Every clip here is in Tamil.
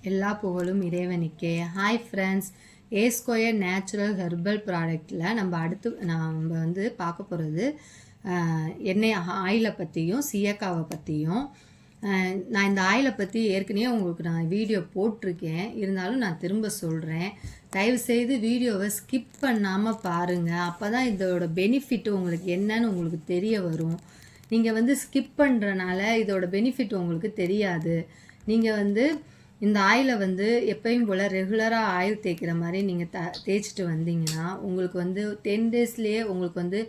எல்லா புகழும் இறைவனுக்கே. ஹாய் ஃப்ரெண்ட்ஸ், ஏ ஸ்கொயர் நேச்சுரல் ஹெர்பல் ப்ராடக்டில் நம்ம வந்து பார்க்க போகிறது எண்ணெய் ஆயிலை பற்றியும் சீயக்காவை பற்றியும். நான் இந்த ஆயிலை பற்றி ஏற்கனவே உங்களுக்கு நான் வீடியோ போட்டிருக்கேன், இருந்தாலும் நான் திரும்ப சொல்கிறேன். தயவுசெய்து வீடியோவை ஸ்கிப் பண்ணாமல் பாருங்கள், அப்போ தான் இதோட பெனிஃபிட் உங்களுக்கு என்னன்னு உங்களுக்கு தெரிய வரும். நீங்கள் வந்து ஸ்கிப் பண்ணுறனால இதோட பெனிஃபிட் உங்களுக்கு தெரியாது. நீங்கள் வந்து இந்த ஆயிலை வந்து எப்பயும் போல் ரெகுலராக ஆயில் தேய்க்கிற மாதிரி நீங்கள் தேய்ச்சிட்டு வந்தீங்கன்னா உங்களுக்கு வந்து 10 டேஸ்லேயே உங்களுக்கு வந்து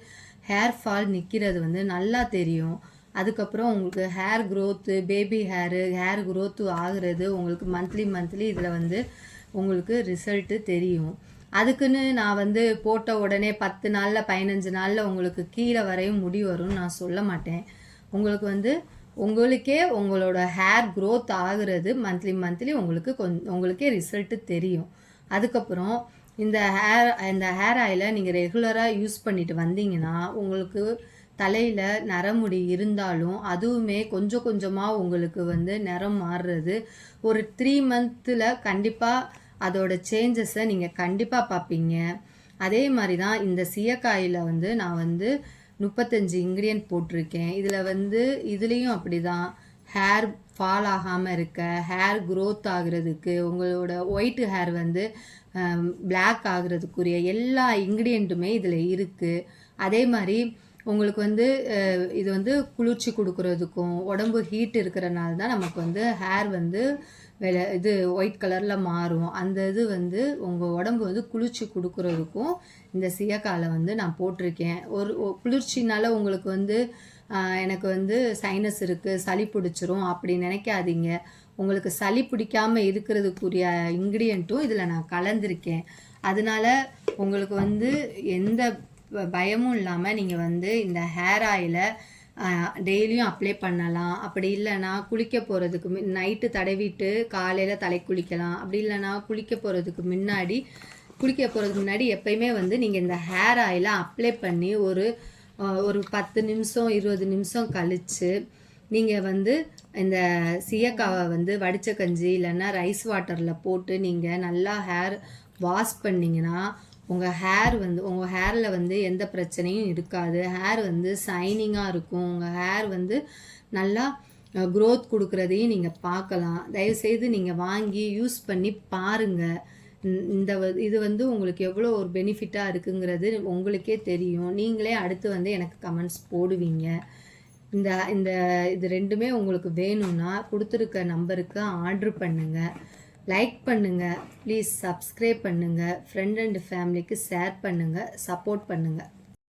ஹேர் ஃபால் நிற்கிறது வந்து நல்லா தெரியும். அதுக்கப்புறம் உங்களுக்கு hair growth, baby hair growth ஆகுறது உங்களுக்கு மந்த்லி இதில் வந்து உங்களுக்கு ரிசல்ட்டு தெரியும். அதுக்குன்னு நான் வந்து போட்ட உடனே 10 நாளில் 15 நாளில் உங்களுக்கு கீழே வரையும் முடி வரும்னு நான் சொல்ல மாட்டேன். உங்களுக்கு வந்து உங்களுக்கே உங்களோட ஹேர் க்ரோத் ஆகுறது மந்த்லி உங்களுக்கே ரிசல்ட்டு தெரியும். அதுக்கப்புறம் இந்த ஹேர் ஆயிலை நீங்கள் ரெகுலராக யூஸ் பண்ணிட்டு வந்தீங்கன்னா உங்களுக்கு தலையில் நரமுடி இருந்தாலும் அதுவுமே கொஞ்சம் கொஞ்சமாக உங்களுக்கு வந்து நிறம் மாறுறது ஒரு 3 மந்த்தில் கண்டிப்பாக அதோட சேஞ்சஸை நீங்கள் கண்டிப்பாக பார்ப்பீங்க. அதே மாதிரி தான் இந்த சீயக்காயில் வந்து நான் வந்து 35 இன்க்ரீடியன்ட் போட்டிருக்கேன். இதில் வந்து இதுலேயும் அப்படி தான் ஹேர் ஃபால் ஆகாமல் இருக்க, ஹேர் க்ரோத் ஆகுறதுக்கு, உங்களோட ஒயிட் ஹேர் வந்து பிளாக் ஆகுறதுக்குரிய எல்லா இன்க்ரீடியண்ட்டுமே இதில் இருக்குது. அதே மாதிரி உங்களுக்கு வந்து இது வந்து குளிர்ச்சி கொடுக்குறதுக்கும் உடம்பு ஹீட் இருக்கிறனால தான் நமக்கு வந்து ஹேர் வந்து இது ஒயிட் கலரில் மாறும். அந்த இது வந்து உங்கள் உடம்பு வந்து குளிர்ச்சி கொடுக்குறதுக்கும் இந்த சீயக்காயை வந்து நான் போட்டிருக்கேன். ஒரு குளிர்ச்சினால உங்களுக்கு வந்து எனக்கு வந்து சைனஸ் இருக்குது, சளி பிடிச்சிரும் அப்படி நினைக்காதீங்க. உங்களுக்கு சளி பிடிக்காமல் இருக்கிறதுக்குரிய இன்க்ரீடியண்ட்டும் இதில் நான் கலந்துருக்கேன். அதனால உங்களுக்கு வந்து எந்த பயமும் இல்லாமல் நீங்கள் வந்து இந்த ஹேர் ஆயிலை டெய்லியும் அப்ளை பண்ணலாம். அப்படி இல்லைன்னா குளிக்க போகிறதுக்கு நைட்டு தடவிட்டு காலையில் தலை குளிக்கலாம். அப்படி இல்லைன்னா குளிக்க போகிறதுக்கு முன்னாடி எப்பயுமே வந்து நீங்கள் இந்த ஹேர் ஆயிலை அப்ளை பண்ணி ஒரு 10 நிமிஷம் 20 நிமிஷம் கழித்து நீங்கள் வந்து இந்த சீயக்காவை வந்து வடித்த கஞ்சி இல்லைன்னா ரைஸ் வாட்டரில் போட்டு நீங்கள் நல்லா ஹேர் வாஷ் பண்ணிங்கன்னா உங்கள் ஹேரில் வந்து எந்த பிரச்சனையும் இருக்காது. ஹேர் வந்து ஷைனிங்காக இருக்கும். உங்கள் ஹேர் வந்து நல்லா க்ரோத் கொடுக்குறதையும் நீங்கள் பார்க்கலாம். தயவுசெய்து நீங்கள் வாங்கி யூஸ் பண்ணி பாருங்கள். இது வந்து உங்களுக்கு எவ்வளோ ஒரு பெனிஃபிட்டாக இருக்குங்கிறது உங்களுக்கே தெரியும். நீங்களே அடுத்து வந்து எனக்கு கமெண்ட்ஸ் போடுவீங்க. இது ரெண்டுமே உங்களுக்கு வேணும்னா கொடுத்துருக்க நம்பருக்கு ஆர்டர் பண்ணுங்கள். லைக் பண்ணுங்கள், ப்ளீஸ் சப்ஸ்கிரைப் பண்ணுங்கள், ஃப்ரெண்ட் அண்ட் ஃபேமிலிக்கு ஷேர் பண்ணுங்கள், சப்போர்ட் பண்ணுங்கள்.